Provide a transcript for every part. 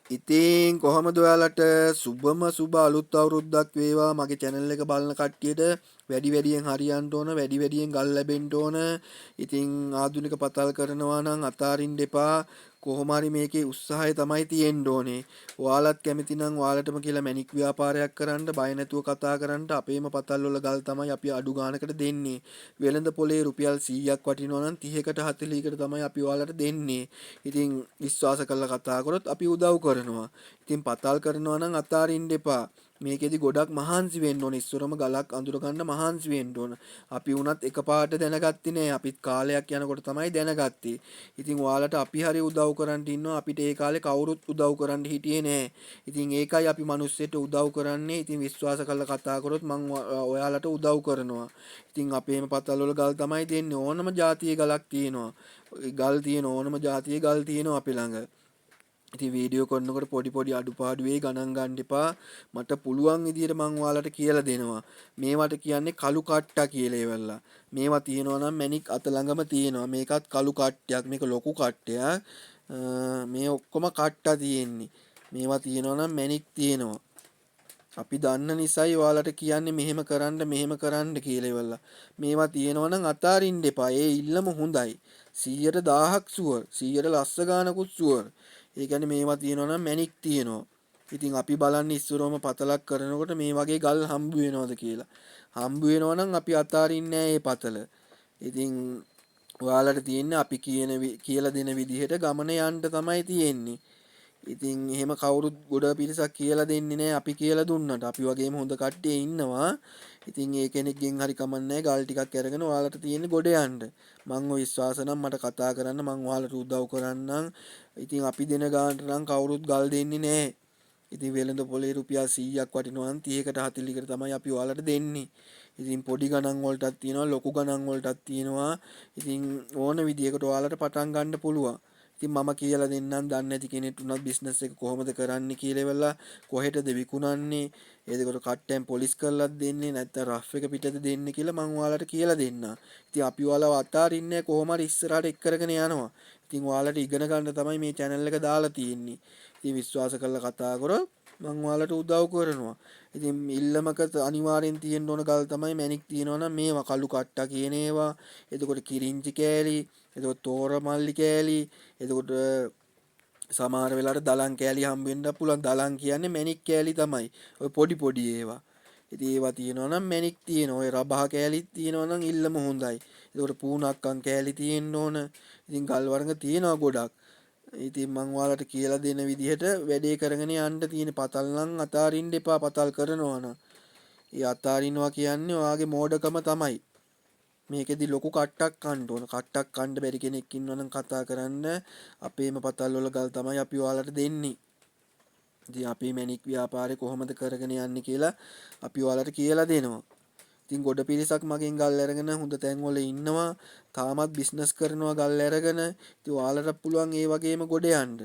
ඉතින් කොහොමද ඔයාලට සුබම සුබ අලුත් අවුරුද්දක් වේවා. මගේ channel එක බලන කට්ටියට වැඩි වැඩියෙන් හරියන්න ඕන, වැඩි වැඩියෙන් ගල් ලැබෙන්න ඕන. ඉතින් ආධුනික පතල් කරනවා නම් අතාරින්න එපා. කොහොම හරි මේකේ උත්සාහය තමයි තියෙන්න ඕනේ. ඔයාලත් කැමති නම් ඔයාලටම කියලා මැණික් ව්‍යාපාරයක් කරන්න, බය නැතුව කතා කරන්න. අපේම පතල් වල ගල් තමයි අපි අඩු ගානකට දෙන්නේ. වෙළඳ පොලේ රුපියල් 100ක් වටිනවා නම් 30කට 40කට තමයි අපි ඔයාලට දෙන්නේ. ඉතින් විශ්වාස කරලා කතා කරොත් අපි උදව් කරනවා. ඉතින් පතල් කරනවා නම් අතාරින්න එපා. මේකෙදි ගොඩක් මහන්සි වෙන්න ඕන. ඉස්සරම ගලක් අඳුර ගන්න මහන්සි වෙන්න ඕන. අපි උනත් එකපාරට දැනගත්තේ නෑ. අපිත් කාලයක් යනකොට තමයි දැනගත්තේ. ඉතින් ඔයාලට අපි හරි උදව් කරන්න ඉන්නවා. අපිට ඒ කාලේ කවුරුත් උදව් කරන්න හිටියේ නෑ. ඉතින් ඒකයි අපි මිනිස්සුන්ට උදව් කරන්නේ. ඉතින් විශ්වාස කරලා කතා කරොත් මං ඔයාලට උදව් කරනවා. ඉතින් අපේම පතල් වල ගල් තමයි දෙන්නේ. ඕනම જાතියේ ගලක් තියෙනවා. ගල් තියෙන ඕනම જાතියේ ගල් තියෙනවා අපි ළඟ. ඉතින් වීඩියෝ කරනකොට පොඩි පොඩි අඩුපාඩු වෙයි, ගණන් ගන්න එපා. මට පුළුවන් විදියට මං ඔයාලට කියලා දෙනවා. මේවට කියන්නේ කළු කට්ටා කියලා ඒවල්ලා. මේවා තියෙනවා නම් මැණික් අත ළඟම තියෙනවා. මේකත් කළු කට්ටයක්. මේක ලොකු කට්ටයක්. මේ ඔක්කොම කට්ටා තියෙන්නේ. මේවා තියෙනවා නම් මැණික් තියෙනවා. අපි දන්න නිසායි ඔයාලට කියන්නේ මෙහෙම කරන්න කියලා ඒවල්ලා. මේවා තියෙනවා නම් අතාරින්න එපා. ඒ ඉල්ලම හොඳයි. 100ට 1000ක් ෂුවර්. 100ට ලස්ස ගානකුත් ෂුවර්. ඒ කියන්නේ මේවා තියෙනවා නම් මැණික් තියෙනවා. ඉතින් අපි බලන්නේ ඉස්සරවම පතලක් කරනකොට මේ වගේ ගල් හම්බ වෙනවද කියලා. හම්බ වෙනවා නම් අපි අතාරින්නේ නැහැ මේ පතල. ඉතින් ඔයාලට තියෙන්නේ අපි කියලා දෙන විදිහට ගමන යන්න තමයි තියෙන්නේ. ඉතින් එහෙම කවුරුත් ගොඩ පිරිසක් කියලා දෙන්නේ නැහැ. අපි කියලා දුන්නට අපි වගේම හොඳ කට්ටිය ඉන්නවා. ඉතින් ඒ කෙනෙක්ගෙන් හරි කමන්නේ ගල් ටිකක් අරගෙන ඔයාලට තියෙන්නේ ගොඩ යන්න. මං ඔය විශ්වාස නම් මට කතා කරන්න, මං ඔයාලට උදව් කරන්නම්. ඉතින් අපි දෙන ගානට නම් කවුරුත් ගල් දෙන්නේ නැහැ. ඉතින් වෙළඳ පොලේ රුපියල් 100ක් වටිනවා නම් 30කට 40කට තමයි අපි ඔයාලට දෙන්නේ. ඉතින් පොඩි ගණන් වලටත් තියෙනවා, ලොකු ගණන් වලටත් තියෙනවා. ඉතින් ඕන විදියකට ඔයාලට පටන් ගන්න පුළුවන්. ඉතින් මම කියලා දෙන්නම්, දන්නේ නැති කෙනෙක් උනත් බිස්නස් එක කොහොමද කරන්න කියලා ඉවරලා කොහෙටද විකුණන්නේ, එතකොට කට්ටෙන් පොලිස් කරලාත් දෙන්නේ නැත්නම් රෆ් එක පිටද දෙන්නේ කියලා මම ඔයාලට කියලා දෙන්නම්. ඉතින් අපි ඔයාලව අතාරින්නේ කොහොම හරි ඉස්සරහට එක් කරගෙන යනවා. ඉතින් ඔයාලට ඉගෙන ගන්න තමයි මේ channel එක දාලා තියෙන්නේ. ඉතින් විශ්වාස කරලා කතා කරොත් මම ඔයාලට උදව් කරනවා. ඉතින් ඉල්ලමක අනිවාර්යෙන් තියෙන්න ඕන ගල් තමයි මැණික් තියෙනවා නම් මේවා කළු කට්ටා කියන ඒවා. එතකොට කිරින්චි කෑලි, එතකොට තෝර මල්ලි කෑලි, එතකොට සමහර වෙලාවට දලං කෑලි හම්බ වෙන්න පුළුවන්. දලං කියන්නේ මැණික් කෑලි තමයි. ඔය පොඩි පොඩි ඒවා. ඉතින් ඒවා තියෙනවා නම් මැණික් තියෙනවා. ඔය රබහ කෑලිත් තියෙනවා නම් ඉල්ලම හොඳයි. එතකොට පූනක්කම් කෑලි තියෙන්න ඕන. ඉතින් ගල් වර්ග තියෙනවා ගොඩක්. ඉතින් මං ඔයාලට කියලා දෙන විදිහට වැඩේ කරගෙන යන්න තියෙන. පතල් නම් අතාරින්න එපා. පතල් කරනවා නම් ඒ අතාරිනවා කියන්නේ ඔයාගේ මෝඩකම තමයි. මේකෙදි ලොකු කට්ටක් කන්න ඕන. කට්ටක් කන්න බැරි කෙනෙක් ඉන්නවනම් කතා කරන්න. අපේම පතල් වල ගල් තමයි අපි ඔයාලට දෙන්නේ. ඉතින් අපේ මැණික් ව්‍යාපාරේ කොහොමද කරගෙන යන්නේ කියලා අපි ඔයාලට කියලා දෙනවා. ඉතින් ගොඩ පිරිසක් මගෙන් ගල් අරගෙන හොඳ තැන්වල ඉන්නවා. තාමත් බිස්නස් කරනවා ගල් අරගෙන. ඉතින් ඔයාලට පුළුවන් ඒ වගේම ගොඩ යන්න.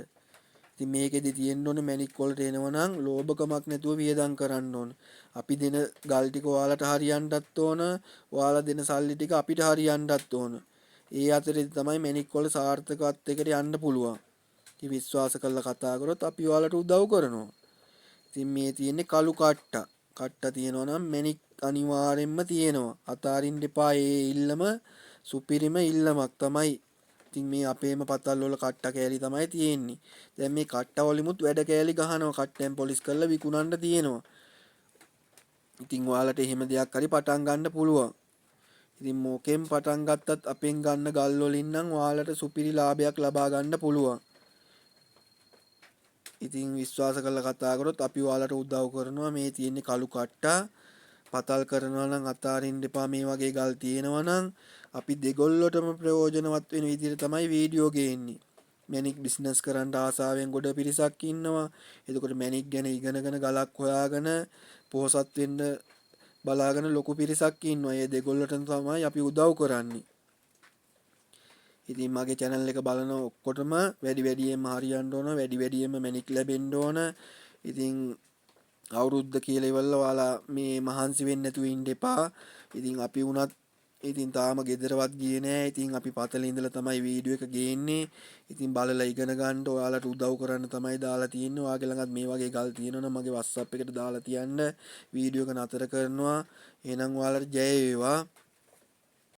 ඉතින් මේකෙදි තියෙන්න ඕනේ මැණික් වලට එනවනම් ලෝභකමක් නැතුව වියදම් කරන්න ඕන. අපි දෙන ගල් ටික ඔයාලට හරියන්නත් ඕන. ඔයාලා දෙන සල්ලි ටික අපිට හරියන්නත් ඕන. ඒ අතරේ තමයි මැණික් වල සාර්ථකත්වයකට යන්න පුළුවන්. ඉතින් විශ්වාස කරලා කතා කරොත් අපි ඔයාලට උදව් කරනවා. ඉතින් මේ තියෙන්නේ කළු කට්ටා. කට්ටා තියෙනවා නම් මැණික් අනිවාර්යෙන්ම තියෙනවා. අතාරින්න එපා. ඒ ඉල්ලම සුපිරිම ඉල්ලමක් තමයි. ඉතින් මේ අපේම පතල් වල කට්ටා කෑලි තමයි තියෙන්නේ. දැන් මේ කට්ටා වලිමුත් වැඩ කෑලි ගහනවා. කට්ටෙන් පොලිස් කරලා විකුණන්න තියෙනවා. ඉතින් ඔයාලට එහෙම දෙයක් හරි පටන් ගන්න පුළුවන්. ඉතින් මොකෙන් පටන් ගත්තත් අපෙන් ගන්න ගල් වලින් නම් ඔයාලට සුපිරි ලාභයක් ලබා ගන්න පුළුවන්. ඉතින් විශ්වාස කරලා කතා කරොත් අපි ඔයාලට උදව් කරනවා. මේ තියෙන්නේ කළු කට්ටා. පතල් කරනවා නම් අතාරින්න එපා. මේ වගේ ගල් තියෙනවා නම් අපි දෙගොල්ලටම ප්‍රයෝජනවත් වෙන විදිහට තමයි වීඩියෝ ගේන්නේ. මැණික් බිස්නස් කරන්න ආසාවෙන් ගොඩ පිරිසක් ඉන්නවා. එතකොට මැණික් ගැන ඉගෙනගෙන ගලක් හොයාගෙන පොහොසත් වෙන්න බලාගෙන ලොකු පිරිසක් ඉන්නවා. ඒ දෙගොල්ලටම තමයි අපි උදව් කරන්නේ. ඉතින් මගේ channel එක බලන ඔක්කොටම වැඩි වැඩියෙන්ම හරියන්න ඕන. වැඩි වැඩියෙන්ම මැණික් ලැබෙන්න ඕන. ඉතින් අවුරුද්ද කියලා ඉවරලා ඔයාලා මේ මහන්සි වෙන්නේ නැතුව ඉන්න එපා. ඉතින් අපි උනත් ඉතින් තාම ගෙදරවත් ගියේ නෑ. ඉතින් අපි පතලේ ඉඳලා තමයි වීඩියෝ එක ගේන්නේ. ඉතින් බලලා ඉගෙන ගන්න ඔයාලට උදව් කරන්න තමයි දාලා තියෙන්නේ. ඔයාගේ ළඟත් මේ වගේ ගල් තියෙනවනම් මගේ WhatsApp එකට දාලා තියන්න. වීඩියෝ එක නතර කරනවා. එහෙනම් ඔයාලට ජය වේවා.